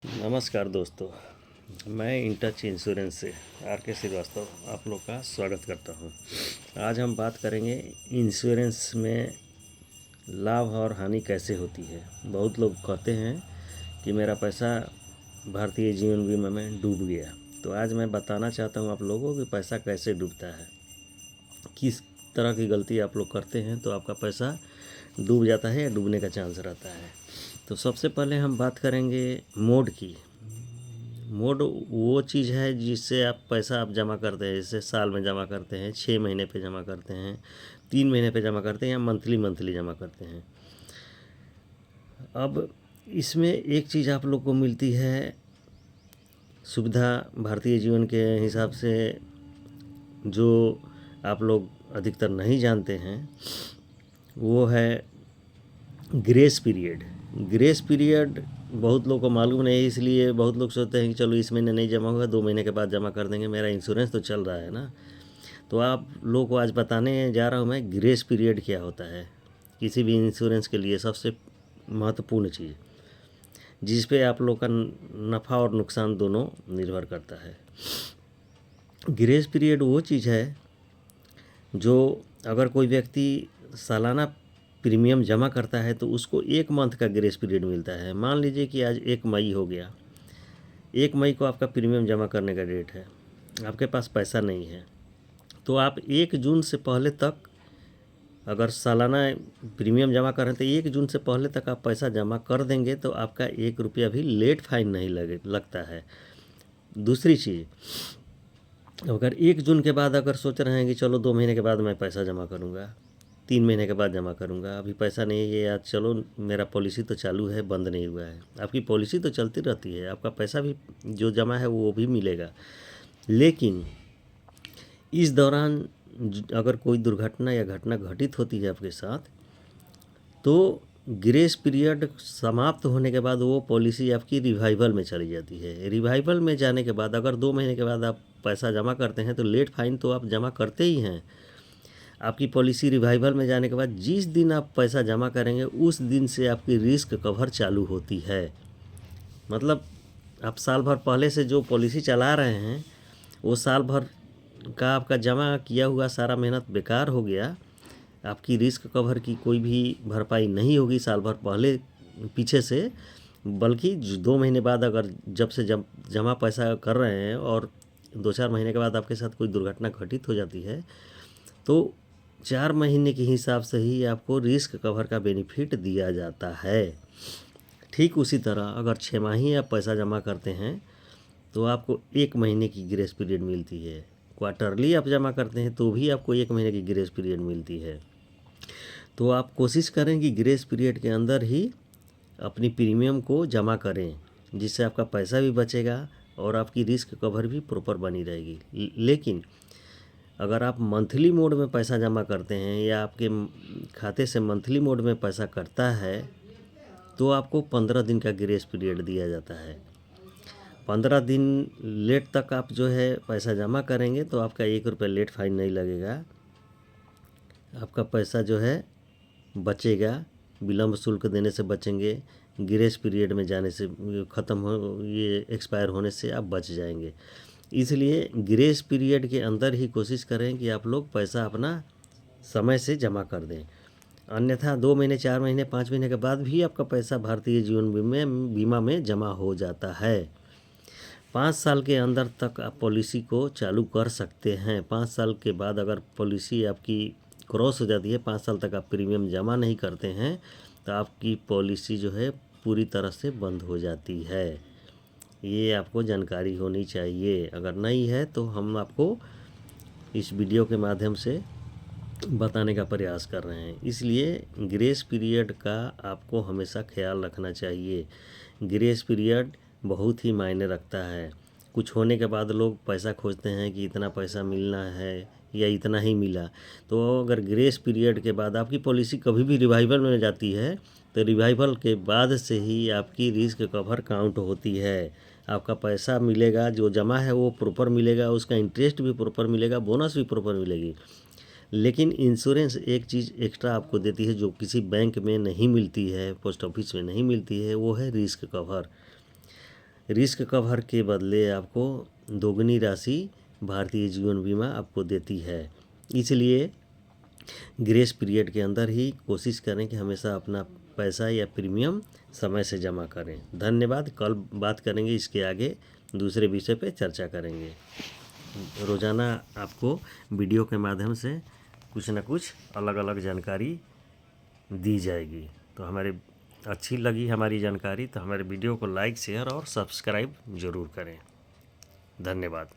नमस्कार दोस्तों, मैं इंटच इंश्योरेंस से आर के श्रीवास्तव आप लोग का स्वागत करता हूं। आज हम बात करेंगे इंश्योरेंस में लाभ और हानि कैसे होती है। बहुत लोग कहते हैं कि मेरा पैसा भारतीय जीवन बीमा में डूब गया। तो आज मैं बताना चाहता हूं आप लोगों को कि पैसा कैसे डूबता है, किस तरह की गलती आप लोग करते हैं तो आपका पैसा डूब जाता है या डूबने का चांस रहता है। तो सबसे पहले हम बात करेंगे मोड की। मोड वो चीज़ है जिससे आप पैसा आप जमा करते हैं, जैसे साल में जमा करते हैं, 6 महीने पे जमा करते हैं, 3 महीने पे जमा करते हैं या मंथली जमा करते हैं। अब इसमें एक चीज़ आप लोग को मिलती है सुविधा भारतीय जीवन के हिसाब से, जो आप लोग अधिकतर नहीं जानते हैं, वो है ग्रेस पीरियड। ग्रेस पीरियड बहुत लोगों को मालूम नहीं, इसलिए बहुत लोग सोचते हैं कि चलो इस महीने नहीं जमा होगा, 2 महीने के बाद जमा कर देंगे, मेरा इंश्योरेंस तो चल रहा है ना। तो आप लोगों को आज बताने जा रहा हूँ मैं ग्रेस पीरियड क्या होता है किसी भी इंश्योरेंस के लिए। सबसे महत्वपूर्ण चीज़ जिस पे आप लोग का नफ़ा और नुकसान दोनों निर्भर करता है। ग्रेस पीरियड वो चीज़ है जो अगर कोई व्यक्ति सालाना प्रीमियम जमा करता है तो उसको 1 मंथ का ग्रेस पीरियड मिलता है। मान लीजिए कि आज 1 मई हो गया, 1 मई को आपका प्रीमियम जमा करने का डेट है, आपके पास पैसा नहीं है, तो आप 1 जून से पहले तक अगर सालाना प्रीमियम जमा कर रहे हैं तो 1 जून से पहले तक आप पैसा जमा कर देंगे तो आपका 1 रुपया भी लेट फाइन नहीं लगता है। दूसरी चीज़, अगर 1 जून के बाद अगर सोच रहे हैं कि चलो 2 महीने के बाद मैं पैसा जमा करूँगा, 3 महीने के बाद जमा करूँगा, अभी पैसा नहीं है, ये यार चलो मेरा पॉलिसी तो चालू है, बंद नहीं हुआ है। आपकी पॉलिसी तो चलती रहती है, आपका पैसा भी जो जमा है वो भी मिलेगा। लेकिन इस दौरान अगर कोई दुर्घटना या घटना घटित होती है आपके साथ, तो ग्रेस पीरियड समाप्त होने के बाद वो पॉलिसी आपकी रिवाइवल में चली जाती है। रिवाइवल में जाने के बाद अगर 2 महीने के बाद आप पैसा जमा करते हैं तो लेट फाइन तो आप जमा करते ही हैं। आपकी पॉलिसी रिवाइवल में जाने के बाद जिस दिन आप पैसा जमा करेंगे उस दिन से आपकी रिस्क कवर चालू होती है। मतलब आप साल भर पहले से जो पॉलिसी चला रहे हैं वो साल भर का आपका जमा किया हुआ सारा मेहनत बेकार हो गया। आपकी रिस्क कवर की कोई भी भरपाई नहीं होगी साल भर पहले पीछे से, बल्कि 2 महीने बाद अगर जब से जमा पैसा कर रहे हैं और 2-4 महीने के बाद आपके साथ कोई दुर्घटना घटित हो जाती है तो 4 महीने के हिसाब से ही आपको रिस्क कवर का बेनिफिट दिया जाता है। ठीक उसी तरह अगर 6 माही आप पैसा जमा करते हैं तो आपको 1 महीने की ग्रेस पीरियड मिलती है। क्वार्टरली आप जमा करते हैं तो भी आपको 1 महीने की ग्रेस पीरियड मिलती है। तो आप कोशिश करें कि ग्रेस पीरियड के अंदर ही अपनी प्रीमियम को जमा करें, जिससे आपका पैसा भी बचेगा और आपकी रिस्क कवर भी प्रॉपर बनी रहेगी। लेकिन अगर आप मंथली मोड में पैसा जमा करते हैं या आपके खाते से मंथली मोड में पैसा कटता है तो आपको 15 दिन का ग्रेस पीरियड दिया जाता है। 15 दिन लेट तक आप जो है पैसा जमा करेंगे तो आपका 1 रुपये लेट फाइन नहीं लगेगा, आपका पैसा जो है बचेगा, विलम्ब शुल्क देने से बचेंगे, ग्रेस पीरियड में जाने से ख़त्म हो ये एक्सपायर होने से आप बच जाएंगे। इसलिए ग्रेस पीरियड के अंदर ही कोशिश करें कि आप लोग पैसा अपना समय से जमा कर दें। अन्यथा 2 महीने, 4 महीने, 5 महीने के बाद भी आपका पैसा भारतीय जीवन बीमा में जमा हो जाता है। 5 साल के अंदर तक आप पॉलिसी को चालू कर सकते हैं। 5 साल के बाद अगर पॉलिसी आपकी क्रॉस हो जाती है, 5 साल तक आप प्रीमियम जमा नहीं करते हैं तो आपकी पॉलिसी जो है पूरी तरह से बंद हो जाती है। ये आपको जानकारी होनी चाहिए। अगर नहीं है तो हम आपको इस वीडियो के माध्यम से बताने का प्रयास कर रहे हैं। इसलिए ग्रेस पीरियड का आपको हमेशा ख्याल रखना चाहिए। ग्रेस पीरियड बहुत ही मायने रखता है। कुछ होने के बाद लोग पैसा खोजते हैं कि इतना पैसा मिलना है या इतना ही मिला, तो अगर ग्रेस पीरियड के बाद आपकी पॉलिसी कभी भी रिवाइवल में जाती है तो रिवाइवल के बाद से ही आपकी रिस्क कवर काउंट होती है। आपका पैसा मिलेगा, जो जमा है वो प्रॉपर मिलेगा, उसका इंटरेस्ट भी प्रॉपर मिलेगा, बोनस भी प्रॉपर मिलेगी। लेकिन इंश्योरेंस एक चीज़ एक्स्ट्रा आपको देती है जो किसी बैंक में नहीं मिलती है, पोस्ट ऑफिस में नहीं मिलती है, वो है रिस्क कवर। रिस्क कवर के बदले आपको दोगुनी राशि भारतीय जीवन बीमा आपको देती है। इसलिए ग्रेस पीरियड के अंदर ही कोशिश करें कि हमेशा अपना पैसा या प्रीमियम समय से जमा करें। धन्यवाद। कल बात करेंगे इसके आगे, दूसरे विषय पे चर्चा करेंगे। रोज़ाना आपको वीडियो के माध्यम से कुछ न कुछ अलग अलग जानकारी दी जाएगी। तो हमारे अच्छी लगी हमारी जानकारी तो हमारे वीडियो को लाइक, शेयर और सब्सक्राइब ज़रूर करें। धन्यवाद।